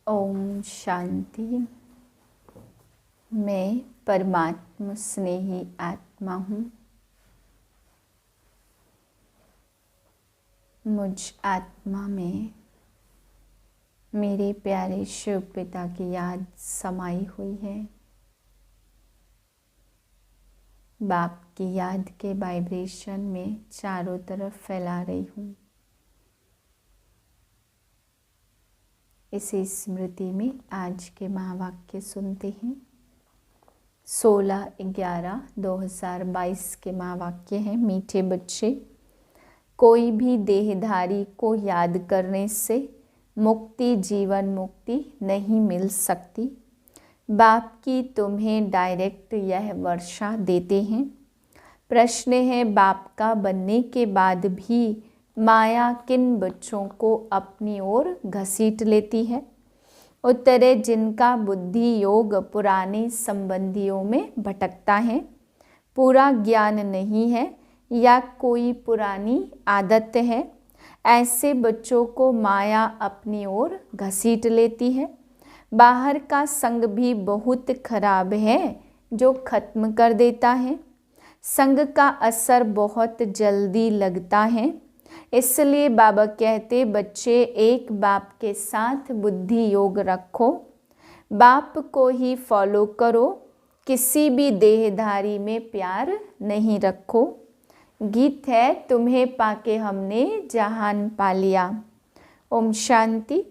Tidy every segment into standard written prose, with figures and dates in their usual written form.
ओम शांति। मैं परमात्मा स्नेही आत्मा हूँ। मुझ आत्मा में मेरे प्यारे शिव पिता की याद समाई हुई है। बाप की याद के वाइब्रेशन में चारों तरफ फैला रही हूँ। इसी स्मृति में आज के महावाक्य सुनते हैं। 16/11/2022 के महावाक्य हैं। मीठे बच्चे, कोई भी देहधारी को याद करने से मुक्ति, जीवन मुक्ति नहीं मिल सकती। बाप की तुम्हें डायरेक्ट यह वर्षा देते हैं। प्रश्न है, बाप का बनने के बाद भी माया किन बच्चों को अपनी ओर घसीट लेती है? उत्तर है, जिनका बुद्धि योग पुराने संबंधियों में भटकता है, पूरा ज्ञान नहीं है या कोई पुरानी आदत है। ऐसे बच्चों को माया अपनी ओर घसीट लेती है। बाहर का संग भी बहुत खराब है जो खत्म कर देता है। संग का असर बहुत जल्दी लगता है। इसलिए बाबा कहते, बच्चे एक बाप के साथ बुद्धि योग रखो, बाप को ही फॉलो करो, किसी भी देहधारी में प्यार नहीं रखो। गीत है, तुम्हें पाके हमने जहान पा लिया। ओम शांति।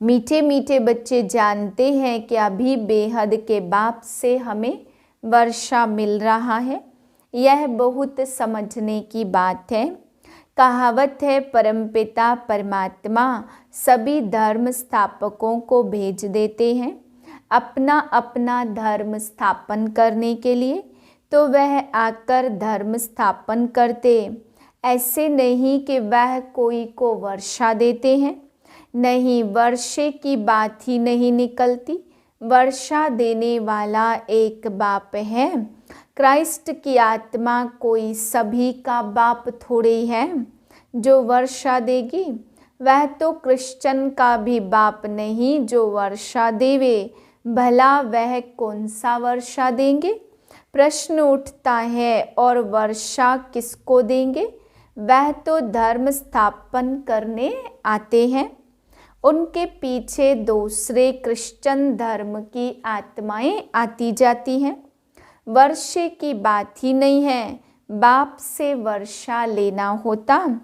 मीठे मीठे बच्चे जानते हैं कि अभी बेहद के बाप से हमें वर्षा मिल रहा है। यह बहुत समझने की बात है। कहावत है, परमपिता परमात्मा सभी धर्म स्थापकों को भेज देते हैं अपना अपना धर्म स्थापन करने के लिए, तो वह आकर धर्म स्थापन करते। ऐसे नहीं कि वह कोई को वर्षा देते हैं। नहीं, वर्षे की बात ही नहीं निकलती। वर्षा देने वाला एक बाप है। क्राइस्ट की आत्मा कोई सभी का बाप थोड़े है जो वर्षा देगी। वह तो क्रिश्चियन का भी बाप नहीं जो वर्षा देवे। भला वह कौन सा वर्षा देंगे? प्रश्न उठता है, और वर्षा किसको देंगे? वह तो धर्म स्थापन करने आते हैं। उनके पीछे दूसरे क्रिश्चियन धर्म की आत्माएं आती जाती हैं। वर्षे की बात ही नहीं है। बाप से वर्षा लेना होता।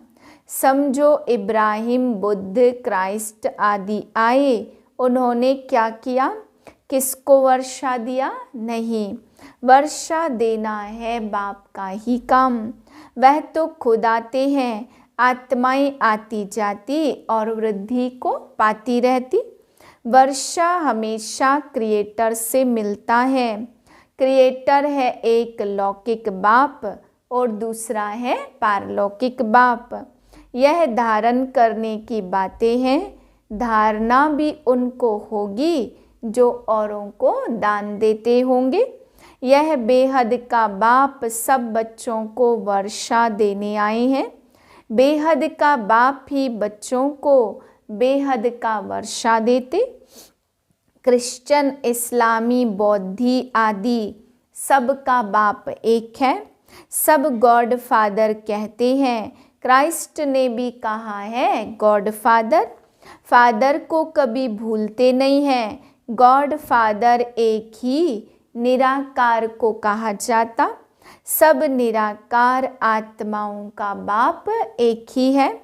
समझो, इब्राहिम, बुद्ध, क्राइस्ट आदि आए, उन्होंने क्या किया? किसको वर्षा दिया? नहीं, वर्षा देना है बाप का ही काम। वह तो खुद आते हैं। आत्माएं आती जाती और वृद्धि को पाती रहती। वर्षा हमेशा क्रिएटर से मिलता है। क्रिएटर है एक लौकिक बाप और दूसरा है पारलौकिक बाप। यह धारण करने की बातें हैं। धारणा भी उनको होगी जो औरों को दान देते होंगे। यह बेहद का बाप सब बच्चों को वर्षा देने आए हैं। बेहद का बाप ही बच्चों को बेहद का वर्षा देते। क्रिश्चियन, इस्लामी, बौद्धि आदि सब का बाप एक है। सब गॉड फादर कहते हैं। क्राइस्ट ने भी कहा है गॉड फादर। फादर को कभी भूलते नहीं हैं। गॉड फादर एक ही निराकार को कहा जाता। सब निराकार आत्माओं का बाप एक ही है।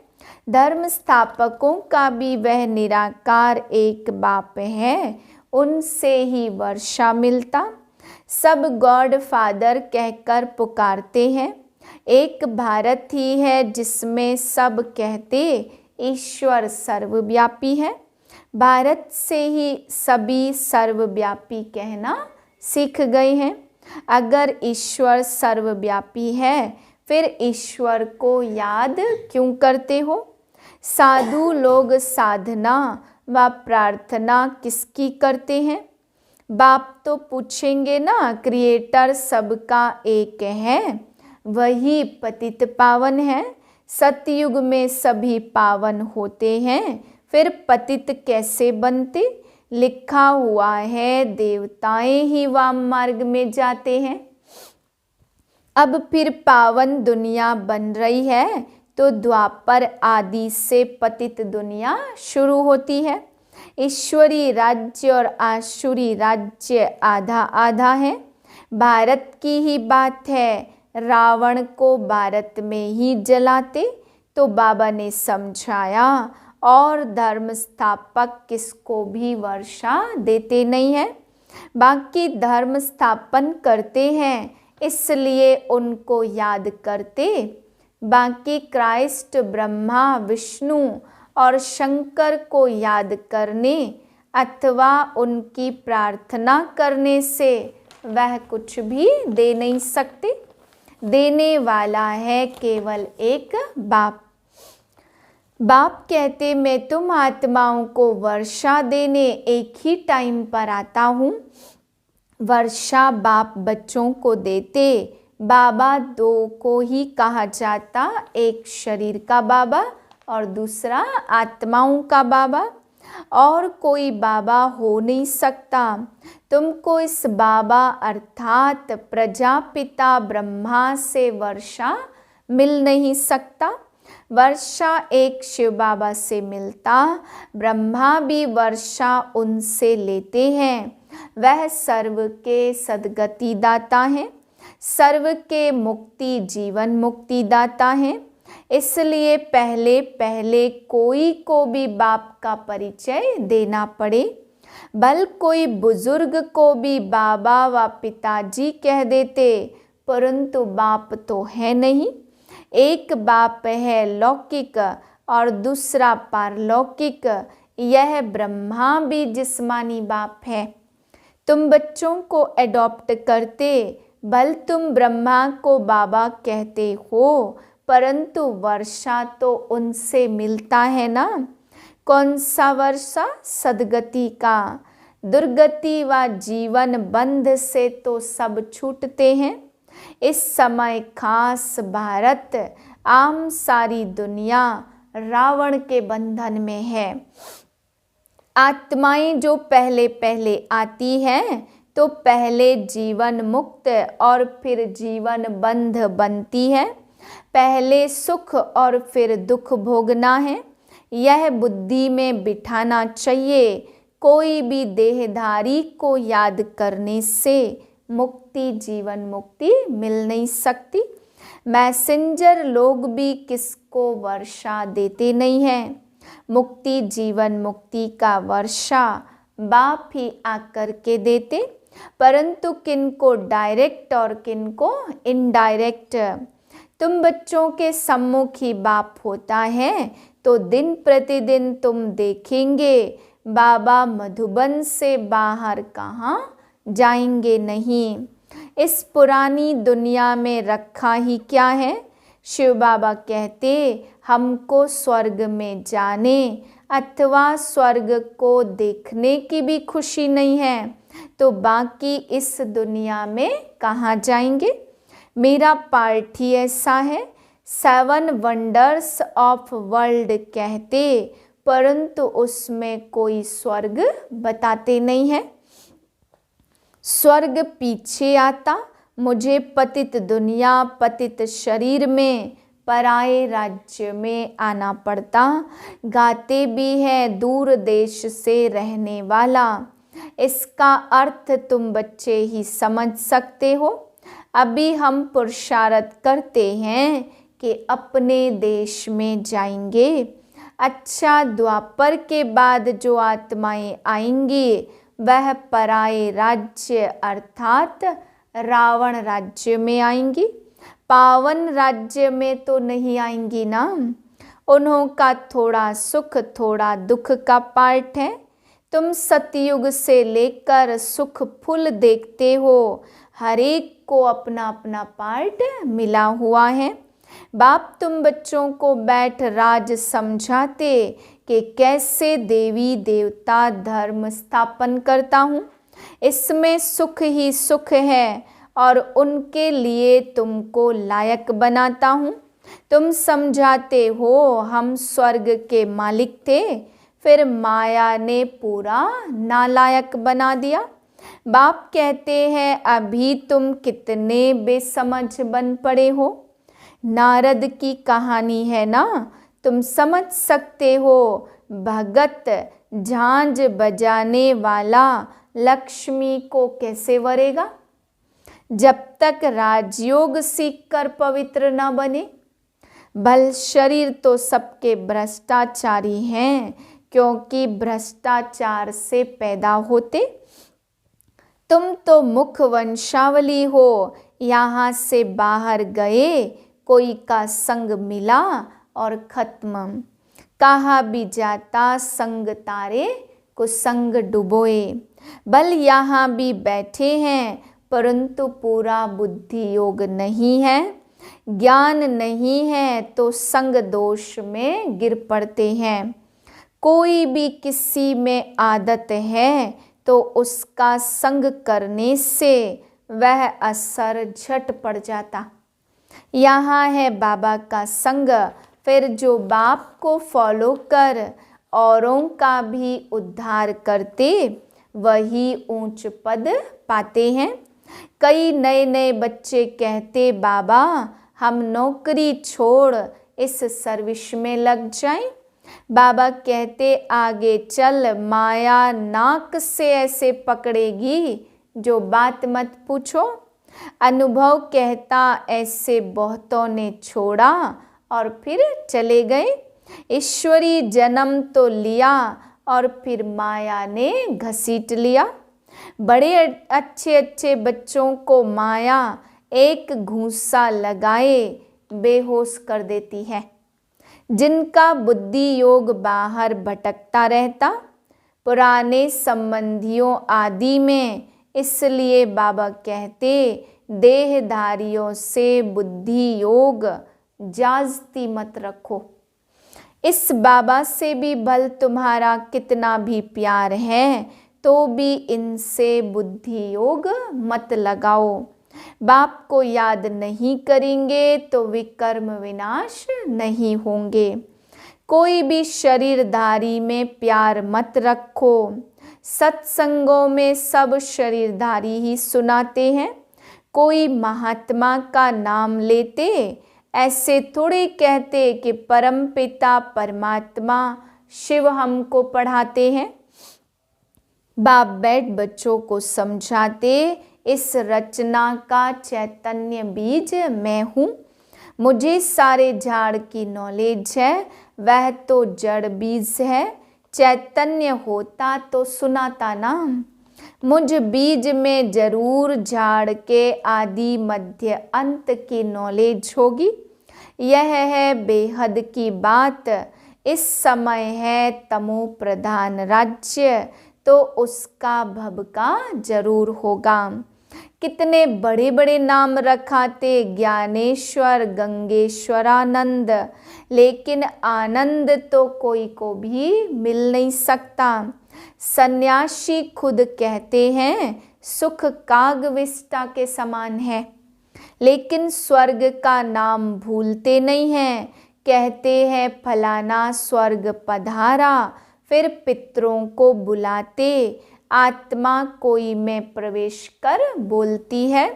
धर्म स्थापकों का भी वह निराकार एक बाप है। उनसे ही वर्षा मिलता। सब गॉड फादर कहकर पुकारते हैं। एक भारत ही है जिसमें सब कहते ईश्वर सर्वव्यापी है। भारत से ही सभी सर्वव्यापी कहना सीख गए हैं। अगर ईश्वर सर्वव्यापी है, फिर ईश्वर को याद क्यों करते हो? साधु लोग साधना व प्रार्थना किसकी करते हैं? बाप तो पूछेंगे ना, क्रिएटर सबका एक है, वही पतित पावन है। सतयुग में सभी पावन होते हैं, फिर पतित कैसे बनते? लिखा हुआ है देवताएं ही वाम मार्ग में जाते हैं। अब फिर पावन दुनिया बन रही है तो द्वापर आदि से पतित दुनिया शुरू होती है। ईश्वरी राज्य और आसुरी राज्य आधा आधा है। भारत की ही बात है, रावण को भारत में ही जलाते तो बाबा ने समझाया, और धर्म स्थापक किसको भी वर्षा देते नहीं है। बाकी धर्म स्थापन करते हैं इसलिए उनको याद करते। बाकी क्राइस्ट ब्रह्मा विष्णु और शंकर को याद करने अथवा उनकी प्रार्थना करने से वह कुछ भी दे नहीं सकते। देने वाला है केवल एक बाप। बाप कहते मैं तुम आत्माओं को वर्षा देने एक ही टाइम पर आता हूँ। वर्षा बाप बच्चों को देते। बाबा दो को ही कहा जाता, एक शरीर का बाबा और दूसरा आत्माओं का बाबा। और कोई बाबा हो नहीं सकता। तुमको इस बाबा अर्थात प्रजापिता ब्रह्मा से वर्षा मिल नहीं सकता। वर्षा एक शिव बाबा से मिलता, ब्रह्मा भी वर्षा उनसे लेते हैं। वह सर्व के सद्गति दाता हैं, सर्व के मुक्ति जीवन मुक्ति दाता हैं। इसलिए पहले पहले कोई को भी बाप का परिचय देना पड़े। भल कोई बुजुर्ग को भी बाबा व पिताजी कह देते, परंतु बाप तो है नहीं। एक बाप है लौकिक और दूसरा पारलौकिक। यह ब्रह्मा भी जिस्मानी बाप है। तुम बच्चों को एडॉप्ट करते, भल तुम ब्रह्मा को बाबा कहते हो, परंतु वर्षा तो उनसे मिलता है ना। कौन सा वर्षा? सदगति का। दुर्गति व जीवन बंध से तो सब छूटते हैं। इस समय खास भारत आम सारी दुनिया रावण के बंधन में है। आत्माएं जो पहले पहले आती हैं तो पहले जीवन मुक्त और फिर जीवन बंध बनती है। पहले सुख और फिर दुख भोगना है, यह बुद्धि में बिठाना चाहिए। कोई भी देहधारी को याद करने से मुक्ति जीवन मुक्ति मिल नहीं सकती। मैसेंजर लोग भी किसको वर्षा देते नहीं हैं। मुक्ति जीवन मुक्ति का वर्षा बाप ही आकर के देते, परंतु किनको डायरेक्ट और किनको इनडायरेक्ट। तुम बच्चों के सम्मुख ही बाप होता है तो दिन प्रतिदिन तुम देखेंगे बाबा मधुबन से बाहर कहाँ जाएंगे नहीं। इस पुरानी दुनिया में रखा ही क्या है। शिव बाबा कहते हमको स्वर्ग में जाने अथवा स्वर्ग को देखने की भी खुशी नहीं है तो बाकी इस दुनिया में कहाँ जाएंगे। मेरा पार्ट ही ऐसा है। 7 वंडर्स ऑफ वर्ल्ड कहते, परंतु उसमें कोई स्वर्ग बताते नहीं है। स्वर्ग पीछे आता, मुझे पतित दुनिया पतित शरीर में पराए राज्य में आना पड़ता। गाते भी है दूर देश से रहने वाला। इसका अर्थ तुम बच्चे ही समझ सकते हो। अभी हम पुरुषार्थ करते हैं कि अपने देश में जाएंगे। अच्छा, द्वापर के बाद जो आत्माएं आएंगी वह पराए राज्य अर्थात रावण राज्य में आएंगी। पावन राज्य में तो नहीं आएंगी ना। उन्हों का थोड़ा सुख थोड़ा दुख का पार्ट है। तुम सतयुग से लेकर सुख फुल देखते हो, हर एक को अपना अपना पार्ट मिला हुआ है। बाप तुम बच्चों को बैठ राज समझाते कि कैसे देवी देवता धर्म स्थापन करता हूँ। इसमें सुख ही सुख है और उनके लिए तुमको लायक बनाता हूँ। तुम समझाते हो हम स्वर्ग के मालिक थे, फिर माया ने पूरा नालायक बना दिया। बाप कहते हैं अभी तुम कितने बेसमझ बन पड़े हो। नारद की कहानी है ना, तुम समझ सकते हो। भगत झांझ बजाने वाला लक्ष्मी को कैसे वरेगा जब तक राजयोग सीखकर पवित्र न बने। बल शरीर तो सबके भ्रष्टाचारी हैं, क्योंकि भ्रष्टाचार से पैदा होते। तुम तो मुख वंशावली हो, यहाँ से बाहर गए कोई का संग मिला और खत्म। कहा भी जाता संग तारे को संग डुबोए। बल यहाँ भी बैठे हैं, परंतु पूरा बुद्धि योग नहीं है, ज्ञान नहीं है, तो संग दोष में गिर पड़ते हैं। कोई भी किसी में आदत है तो उसका संग करने से वह असर झट पड़ जाता। यहाँ है बाबा का संग, फिर जो बाप को फॉलो कर औरों का भी उद्धार करते वही ऊंच पद पाते हैं। कई नए नए बच्चे कहते बाबा हम नौकरी छोड़ इस सर्विस में लग जाएं। बाबा कहते आगे चल, माया नाक से ऐसे पकड़ेगी जो बात मत पूछो। अनुभव कहता ऐसे बहुतों ने छोड़ा और फिर चले गए। ईश्वरी जन्म तो लिया और फिर माया ने घसीट लिया। बड़े अच्छे अच्छे बच्चों को माया एक घूंसा लगाए बेहोश कर देती है। जिनका बुद्धि योग बाहर भटकता रहता पुराने संबंधियों आदि में, इसलिए बाबा कहते देहधारियों से बुद्धि योग जाजती मत रखो। इस बाबा से भी भल तुम्हारा कितना भी प्यार है तो भी इनसे बुद्धि योग मत लगाओ। बाप को याद नहीं करेंगे तो विकर्म विनाश नहीं होंगे। कोई भी शरीरधारी में प्यार मत रखो। सत्संगों में सब शरीरधारी ही सुनाते हैं। कोई महात्मा का नाम लेते ऐसे थोड़े कहते कि परम पिता परमात्मा शिव हमको पढ़ाते हैं। बाप बैठ बच्चों को समझाते इस रचना का चैतन्य बीज मैं हूँ। मुझे सारे झाड़ की नॉलेज है, वह तो जड़ बीज है। चैतन्य होता तो सुनाता ना। मुझ बीज में जरूर झाड़ के आदि मध्य अंत की नॉलेज होगी। यह है बेहद की बात। इस समय है तमो प्रधान राज्य, तो उसका भबका जरूर होगा। कितने बड़े बड़े नाम रखाते ज्ञानेश्वर गंगेश्वरानंद, लेकिन आनंद तो कोई को भी मिल नहीं सकता। सन्यासी खुद कहते हैं सुख कागविष्टा के समान है, लेकिन स्वर्ग का नाम भूलते नहीं हैं। कहते हैं फलाना स्वर्ग पधारा, फिर पितरों को बुलाते। आत्मा कोई में प्रवेश कर बोलती है,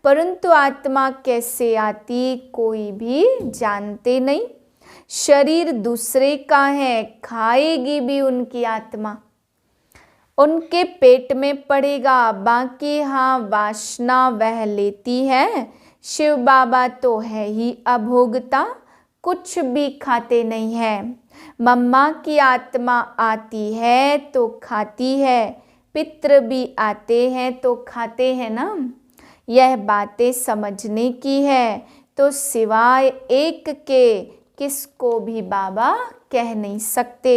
परंतु आत्मा कैसे आती कोई भी जानते नहीं। शरीर दूसरे का है, खाएगी भी उनकी आत्मा, उनके पेट में पड़ेगा। बाकी हाँ वासना वह लेती है। शिव बाबा तो है ही अभोगता, कुछ भी खाते नहीं है। मम्मा की आत्मा आती है तो खाती है, पितृ भी आते हैं तो खाते हैं ना। यह बातें समझने की है, तो सिवाय एक के किसको भी बाबा कह नहीं सकते।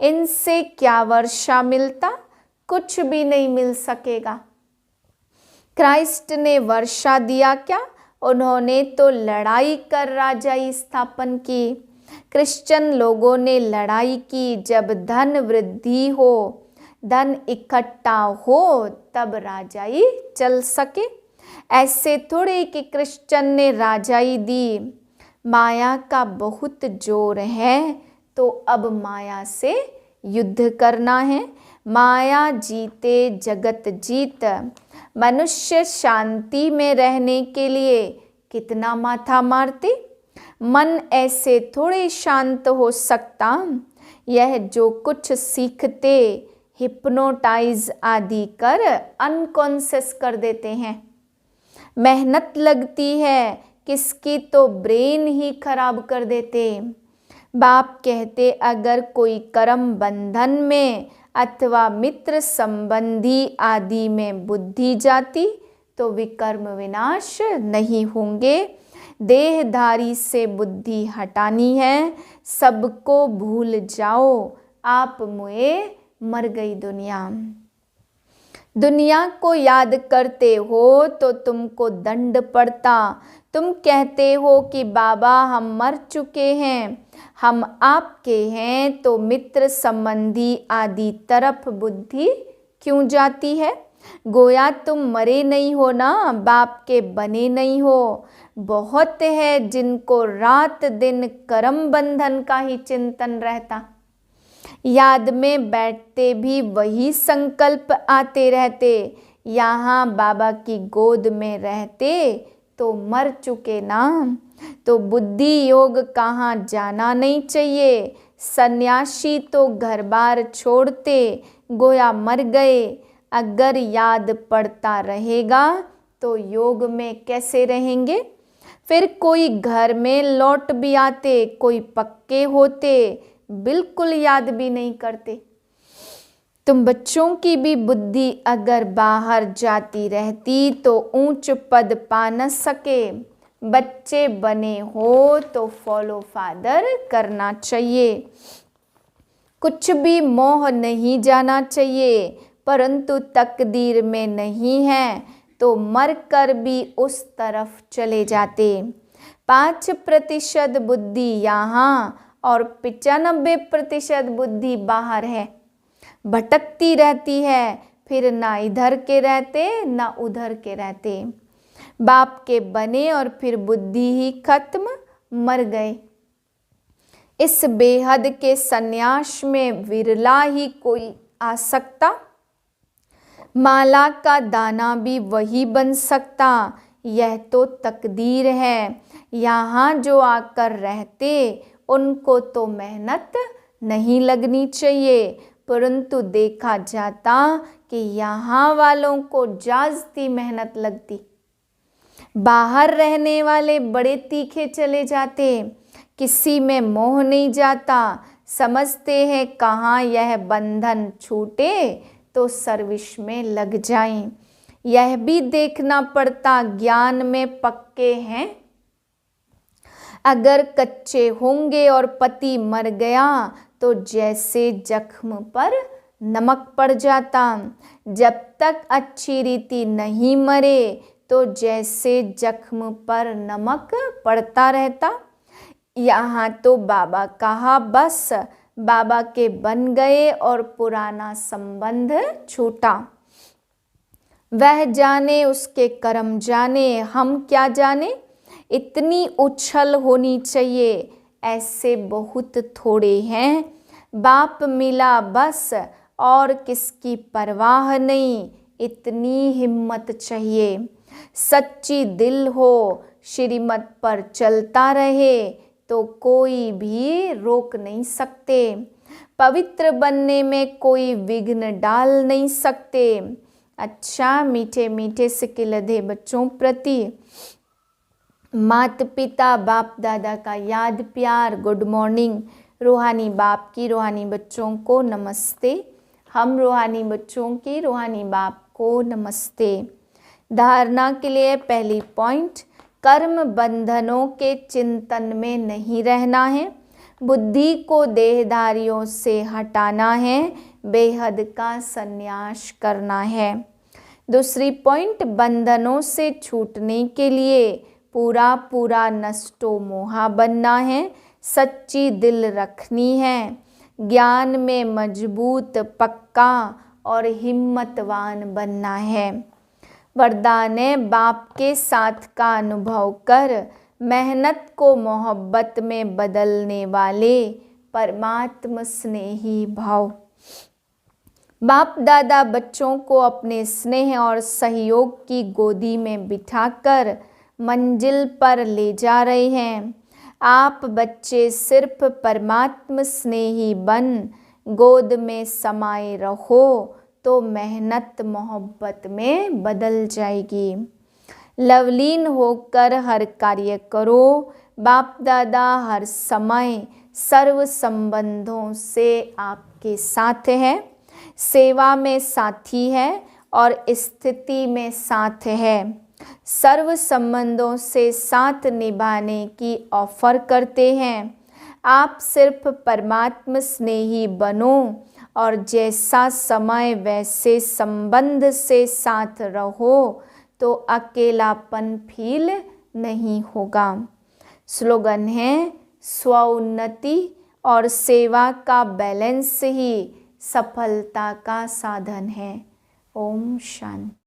इनसे क्या वर्षा मिलता, कुछ भी नहीं मिल सकेगा। क्राइस्ट ने वर्षा दिया क्या, उन्होंने तो लड़ाई कर राजाई स्थापन की। क्रिश्चियन लोगों ने लड़ाई की, जब धन वृद्धि हो, धन इकट्ठा हो, तब राजाई चल सके। ऐसे थोड़े कि क्रिश्चियन ने राजाई दी। माया का बहुत जोर है, तो अब माया से युद्ध करना है। माया जीते जगत जीत। मनुष्य शांति में रहने के लिए कितना माथा मारते। मन ऐसे थोड़े शांत हो सकता। यह जो कुछ सीखते हिप्नोटाइज आदि कर अनकॉन्शियस कर देते हैं। मेहनत लगती है किसकी तो ब्रेन ही खराब कर देते। बाप कहते अगर कोई कर्म बंधन में अथवा मित्र संबंधी आदि में बुद्धि जाती तो विकर्म विनाश नहीं होंगे। देहधारी से बुद्धि हटानी है। सबको भूल जाओ, आप मुए मर गई दुनिया। दुनिया को याद करते हो तो तुमको दंड पड़ता। तुम कहते हो कि बाबा हम मर चुके हैं, हम आपके हैं, तो मित्र संबंधी आदि तरफ बुद्धि क्यों जाती है। गोया तुम मरे नहीं हो ना, बाप के बने नहीं हो। बहुत है जिनको रात दिन कर्म बंधन का ही चिंतन रहता। याद में बैठते भी वही संकल्प आते रहते। यहाँ बाबा की गोद में रहते तो मर चुके ना। तो बुद्धि योग कहाँ जाना नहीं चाहिए। सन्यासी तो घर बार छोड़ते गोया मर गए। अगर याद पड़ता रहेगा तो योग में कैसे रहेंगे। फिर कोई घर में लौट भी आते, कोई पक्के होते, बिल्कुल याद भी नहीं करते। तुम बच्चों की भी बुद्धि अगर बाहर जाती रहती तो ऊंच पद पा न सके। बच्चे बने हो तो फॉलो फादर करना चाहिए। कुछ भी मोह नहीं जाना चाहिए, परंतु तकदीर में नहीं है तो मर कर भी उस तरफ चले जाते। 5% बुद्धि यहाँ और 95% बुद्धि बाहर है। भटकती रहती है, फिर ना इधर के रहते ना उधर के रहते। बाप के बने और फिर बुद्धि ही खत्म, मर गए। इस बेहद के सन्यास में विरला ही कोई आ सकता। माला का दाना भी वही बन सकता। यह तो तकदीर है। यहाँ जो आकर रहते उनको तो मेहनत नहीं लगनी चाहिए, परंतु देखा जाता कि यहाँ वालों को जास्ती मेहनत लगती। बाहर रहने वाले बड़े तीखे चले जाते, किसी में मोह नहीं जाता। समझते हैं कहाँ यह बंधन छूटे तो सर्विस में लग जाएं। यह भी देखना पड़ता ज्ञान में पक्के हैं। अगर कच्चे होंगे और पति मर गया तो जैसे जख्म पर नमक पड़ जाता। जब तक अच्छी रीति नहीं मरे तो जैसे जख्म पर नमक पड़ता रहता। यहाँ तो बाबा कहा बस, बाबा के बन गए और पुराना संबंध छूटा। वह जाने, उसके कर्म जाने, हम क्या जाने। इतनी उछल होनी चाहिए, ऐसे बहुत थोड़े हैं। बाप मिला बस, और किसकी परवाह नहीं, इतनी हिम्मत चाहिए। सच्ची दिल हो, श्रीमत पर चलता रहे तो कोई भी रोक नहीं सकते। पवित्र बनने में कोई विघ्न डाल नहीं सकते। अच्छा, मीठे मीठे सिक्के लदे बच्चों प्रति माता पिता बाप दादा का याद प्यार, गुड मॉर्निंग। रूहानी बाप की रूहानी बच्चों को नमस्ते। हम रूहानी बच्चों की रूहानी बाप को नमस्ते। धारणा के लिए पहली पॉइंट, कर्म बंधनों के चिंतन में नहीं रहना है। बुद्धि को देहधारियों से हटाना है, बेहद का संन्यास करना है। दूसरी पॉइंट, बंधनों से छूटने के लिए पूरा पूरा नष्टो मोहा बनना है, सच्ची दिल रखनी है, ज्ञान में मजबूत पक्का और हिम्मतवान बनना है। वरदान है, बाप के साथ का अनुभव कर मेहनत को मोहब्बत में बदलने वाले परमात्म स्नेही भाव। बाप दादा बच्चों को अपने स्नेह और सहयोग की गोदी में बिठाकर मंजिल पर ले जा रहे हैं। आप बच्चे सिर्फ परमात्म स्नेही बन गोद में समाये रहो तो मेहनत मोहब्बत में बदल जाएगी। लवलीन होकर हर कार्य करो। बाप दादा हर समय सर्व संबंधों से आपके साथ है, सेवा में साथी है और स्थिति में साथ है। सर्व संबंधों से साथ निभाने की ऑफर करते हैं। आप सिर्फ परमात्म स्नेही बनो और जैसा समय वैसे संबंध से साथ रहो तो अकेलापन फील नहीं होगा। स्लोगन है स्वउन्नति और सेवा का बैलेंस ही सफलता का साधन है। ओम शांति।